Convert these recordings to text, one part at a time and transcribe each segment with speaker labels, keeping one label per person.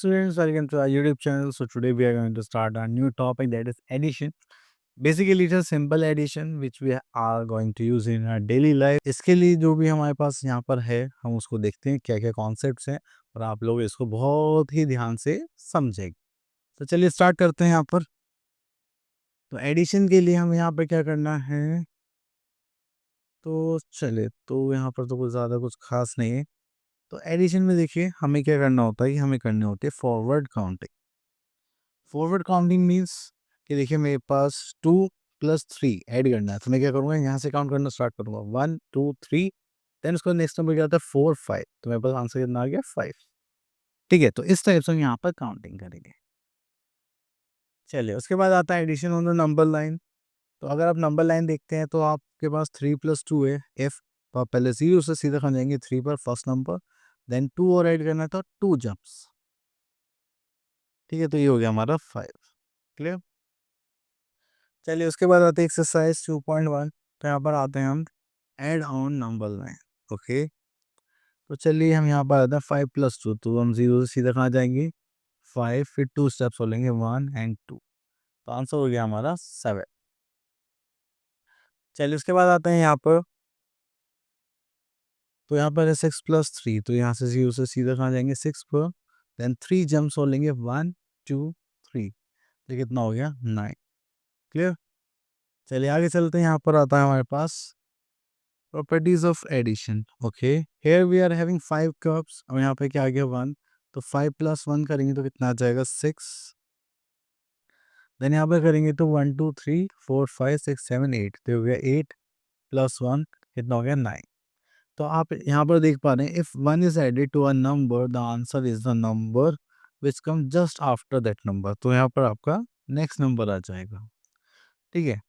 Speaker 1: students, welcome to our YouTube channel. So today we are going to start a new topic, that is addition. Basically, it's a simple addition which we are going to use in our daily life. इसके लिए जो भी हमारे पास यहाँ पर है, हम उसको देखते हैं क्या क्या कॉन्सेप्ट्स हैं और आप लोग इसको बहुत ही ध्यान से समझेंगे। तो चलिए स्टार्ट करते हैं यहाँ पर। तो एडिशन के लिए हम यहाँ पर क्या करना है, तो चले तो यहाँ पर तो कुछ ज़्यादा कुछ खास नहीं है। तो एडिशन में देखिए हमें क्या करना होता है, हमें करनी होती है forward counting. Forward counting means कि देखिए मेरे पास 2 + 3 ऐड करना है, तो मैं क्या करूँगा, यहाँ से काउंट करना स्टार्ट करूँगा 1 2 3, देन उसका नेक्स्ट नंबर क्या आता है 4 5, तो मेरे पास आंसर कितना आ गया 5। ठीक है, तो इस टाइप से हम यहाँ पर काउंटिंग करेंगे। चलिए उसके बाद आता है addition on the number line. तो अगर आप नंबर लाइन देखते हैं तो आपके पास 3 + 2 है, इफ तो आप पहले 0 से सीधा खा जाएंगे 3 पर फर्स्ट नंबर, देन 2 और ऐड करना है तो 2 जंप्स। ठीक है, तो ये हो गया हमारा 5। क्लियर। चलिए उसके बाद आते हैं एक्सरसाइज 2.1। तो यहाँ पर आते हैं हम add on number line. Okay, तो चलिए हम यहाँ पर आते हैं 5 + 2, तो हम 0 से सीधा कहाँ जाएंगे 5, फिर 2 स्टेप्स हो लेंगे 1 एंड 2, तो आंसर हो गया हमारा 7। चलिए उसके बाद आते हैं यहाँ पर, तो यहाँ पर है 6 + 3, तो यहाँ से 0 से सीधा कहाँ जाएंगे 6 पर, देन 3 जंप्स हो लेंगे 1 2 3, तो कितना हो गया 9। क्लियर। चलिए आगे चलते हैं, यहाँ पर आता है हमारे पास properties of addition. Okay, here we are having 5 cups और यहाँ पे क्या आ गया 1, तो 5 + 1 करेंगे तो कितना आ जाएगा 6, देन यहाँ पे करेंगे तो 1 2 3 4 5 6 7 8, तो हो गया 8 + 1 कितना हो गया 9। तो आप यहाँ पर देख पा रहे हैं, if 1 is added to a number the answer is the number which come just after that number, तो यहाँ पर आपका नेक्स्ट नंबर आ जाएगा। ठीक है,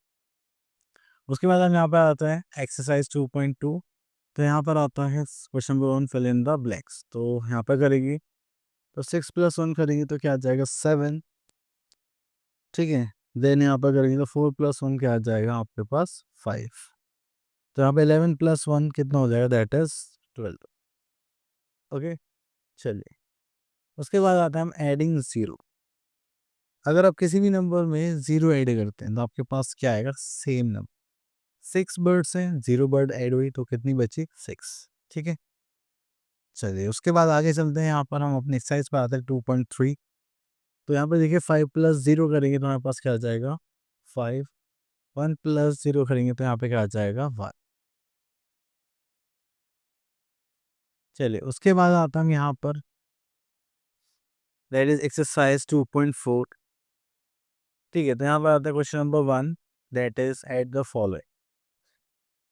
Speaker 1: उसके बाद हम यहाँ पर आता है एक्सरसाइज 2.2। तो यहाँ पर आता है question number 1, fill in the blanks. तो यहाँ पर करेंगे तो 6 + 1 करेंगे तो क्या आ जाएगा 7। ठीक है, देन यहाँ पर करेंगे तो 4 + 1 क्या आ जाएगा आपके पास 5, तो यहाँ पे 11 + 1 कितना हो जाएगा, दैट इज 12। ओके, चलिए उसके बाद आता है हम एडिंग 0। अगर आप किसी भी नंबर में 0 ऐड करते हैं तो आपके पास क्या आएगा, सेम नंबर। 6 बर्ड्स हैं, 0 बर्ड ऐड हुई तो कितनी बची 6। ठीक है, चलिए उसके बाद आगे चलते हैं, यहाँ पर हम अपनी एक्सरसाइज पर आते हैं 2.3। तो यहाँ पे देखिए 5 + 0 करेंगे तो हमारे पास क्या आ जाएगा 5, 1 + 0 करेंगे तो यहाँ पे क्या आ जाएगा 1। चलिए उसके बाद आता हम यहाँ पर, दैट इज एक्सरसाइज 2.4। ठीक है, तो यहाँ पर आता है question number 1, that is add the following.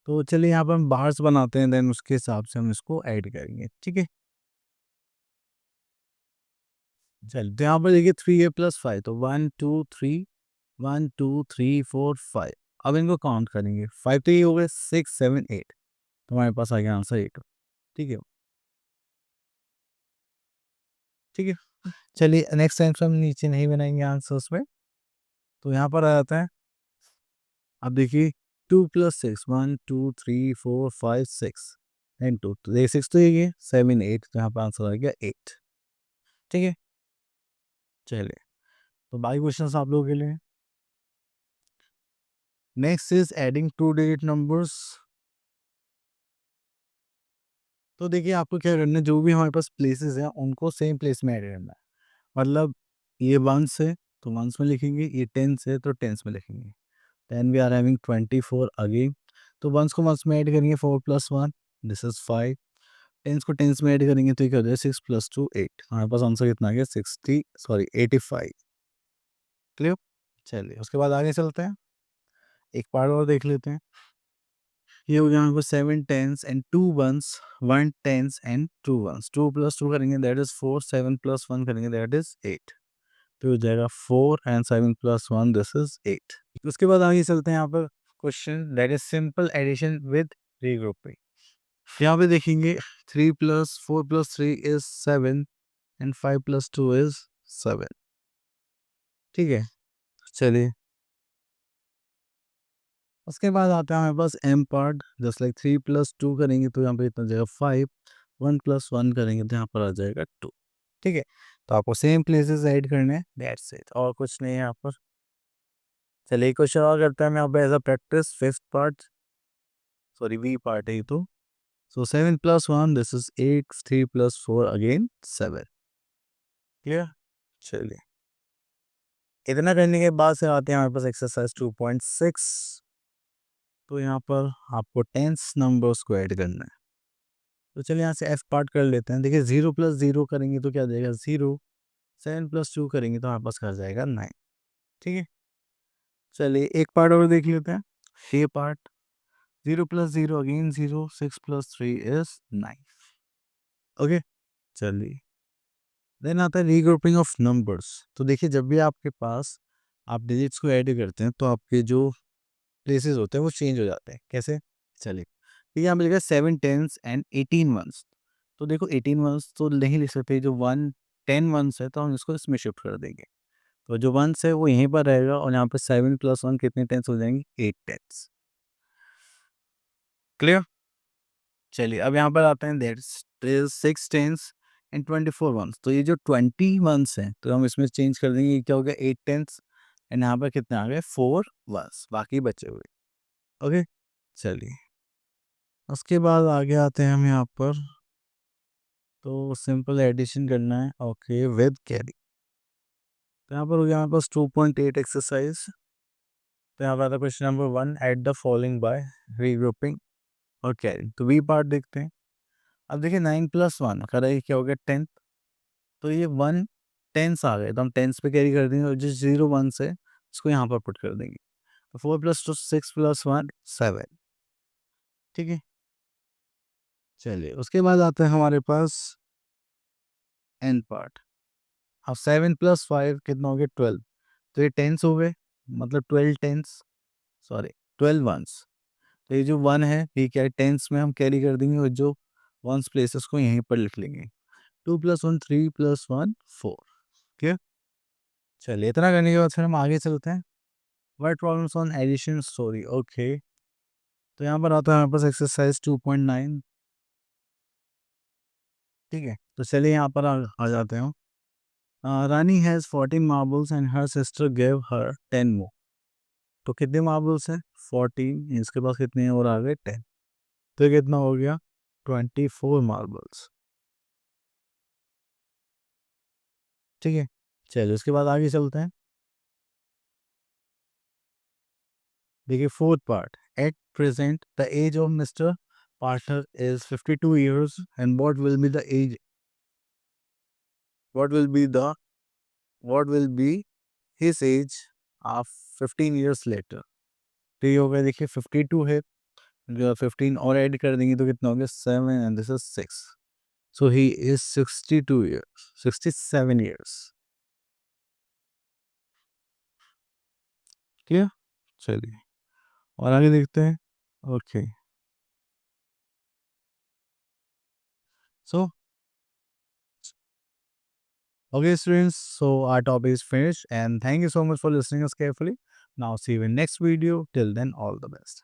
Speaker 1: तो चलिए यहाँ पर हम बार्स बनाते हैं, देन उसके हिसाब से हम इसको ऐड करेंगे। ठीक है, चलिए तो यहाँ पर देखिए 3a + 5, तो 1 2 3 1 2 3 4 5। अब इनको काउंट करेंगे, 5 तो ये हो गए 6 7 8, तो हमारे पास आ गया आंसर 8। ठीक है, ठीक है, चलिए नेक्स्ट टाइम से हम नीचे नहीं बनाएंगे आंसर्स में। तो यहाँ पर आ जाता है, अब देखिए 2 + 6 1 2 3 4 5 6 एंड 2, तो ये 6 तो ये 7 8, तो यहाँ पर आंसर आ गया 8। ठीक है, चलिए तो बाकी क्वेश्चन आप लोगों के लिए। Next is adding 2 digit numbers. तो देखिए आपको क्या करना है, जो भी हमारे पास प्लेसेस हैं उनको सेम प्लेस में ऐड करना है। मतलब ये 1 है तो 1s में लिखेंगे, ये 10 है तो 10s में लिखेंगे। Then we are having 24 again, तो 1s को 1s में ऐड करेंगे 4 + 1, दिस इज 5। 10s को 10s में ऐड करेंगे तो ये क्या हो जाएगा 6 + 2 8, हमारे पास आंसर कितना आ गया 85। क्लियर। चलिए उसके बाद आगे चलते हैं, एक पार्ट और देख लेते हैं। ये हो गया हमारे पास 7 10s and 2 1s, 1 10s and 2 1s। 2 + 2 करेंगे दैट इज 4, 7 + 1 करेंगे दैट इज 8, तो हो जाएगा 4 एंड 7 + 1, दिस इज 8। उसके बाद आगे चलते हैं, यहाँ पर question that is simple addition with regrouping. यहाँ पे देखेंगे 3 + 4 + 3 इज 7 एंड 5 + 2 इज 7। ठीक है, चलिए उसके बाद आता है हमारे पास एम पार्ट, जस्ट लाइक 3 + 2 करेंगे तो यहाँ पे इतना जाएगा 5, 1 + 1 करेंगे तो यहाँ पर आ जाएगा 2। ठीक है, तो आपको सेम प्लेसेस ऐड करने हैं, दैट्स इट, और कुछ नहीं है यहाँ पर। चलिए क्वेश्चन और करते हैं हम यहाँ पे as a practice, fifth part, sorry V part है ये तो। So 7 + 1 this is 8, 3 + 4 again 7, clear. चलिए इतना करने के बाद से आते हैं हमारे पास एक्सरसाइज 2.6। तो यहाँ पर आपको टेंस नंबर्स को ऐड करना है। तो चलिए यहाँ से एफ पार्ट कर लेते हैं। देखिए 0 + 0 करेंगे तो क्या देगा 0, 7 + 2 करेंगे तो हमारे पास कर जाएगा 9, ठीक है। चलिए एक पार्ट और देख लेते हैं, ये पार्ट 0 + 0 अगेन 0, 6 + 3 इज 9, ओके। चलिए देन आता है रीग्रुपिंग ऑफ नंबर्स। तो देखिए जब भी आपके पास आप डिजिट्स को ऐड करते हैं तो आपके जो प्लेसेस होते हैं वो चेंज हो जाते हैं, कैसे, चलिए ठीक है। यहाँ पे लिखा है 7 टेंस एंड 18 वंस। तो देखो 18 वंस तो नहीं लिख सकते, जो 10 वंस है तो हम इसको इसमें शिफ्ट कर देंगे। तो जो वंस है वो यहीं पर रहेगा और यहाँ पे 7 + 1 कितने टेंस हो जाएंगे, 8 टेंस, क्लियर। चलिए अब यहाँ पर आते हैं दैट्स 6 टेंस एंड 24 वंस। तो ये जो 20 वंस हैं तो हम इसमें चेंज कर देंगे, ये क्या हो गया 8 टेंस एंड यहाँ पर कितने आ गए 4 वंस, बाकी बचे हुए, ओके। चलिए उसके बाद आगे आते हैं हम यहाँ पर, तो सिंपल एडिशन करना है, ओके, विद कैरी। तो यहाँ पर हो गया हमारे पास 2.8 एक्सरसाइज। तो यहाँ पर आता question number 1, add the following by regrouping और कैरी। तो वी पार्ट देखते हैं। अब देखिए 9 + 1 करा, ये क्या हो गया 10, तो ये 1 टेंस आ गए तो हम टेंस पे कैरी कर देंगे और जिस 0 1 से इसको यहाँ पर पुट कर देंगे। तो 4 + 2 6 + 1 7, ठीक है। चलिए उसके बाद आता है हमारे पास एंड पार्ट। अब 7 + 5 कितना हो गया 12, तो ये टेंस हो गए, मतलब 12 टेंस, सॉरी 12 वंस। तो ये जो 1 है ये क्या है टेंस में हम कैरी कर देंगे और जो वंस प्लेसेस को यहीं पर लिख लेंगे। 2 + 1 3 + 1 4, ठीक। चलिए इतना करने के बाद फिर हम आगे चलते हैं, word problems on addition story, okay. तो यहाँ पर आता है हमारे पास एक्सरसाइज 2.9, ठीक है। तो चलिए यहाँ पर आ जाते हैं। Rani has 14 marbles and her sister give her 10 more. तो कितने मार्बल्स हैं 14, इसके पास कितने हैं और आ गए 10, तो ये कितना हो गया 24 मार्बल्स, ठीक है। चलिए उसके बाद आगे चलते हैं। देखिए fourth part, at present the age of mister partner is 52 years and what will be the what will be his age of 15 years later. तो ये हो गया देखिए 52 है, 15 और ऐड कर देंगे तो कितना हो गया 7 and this is 6, so he is 62 years, 67 years, clear. चलिए और आगे देखते हैं, okay. So okay students, so our topic is finished and thank you so much for listening us carefully. Now see you in next video. Till then, all the best.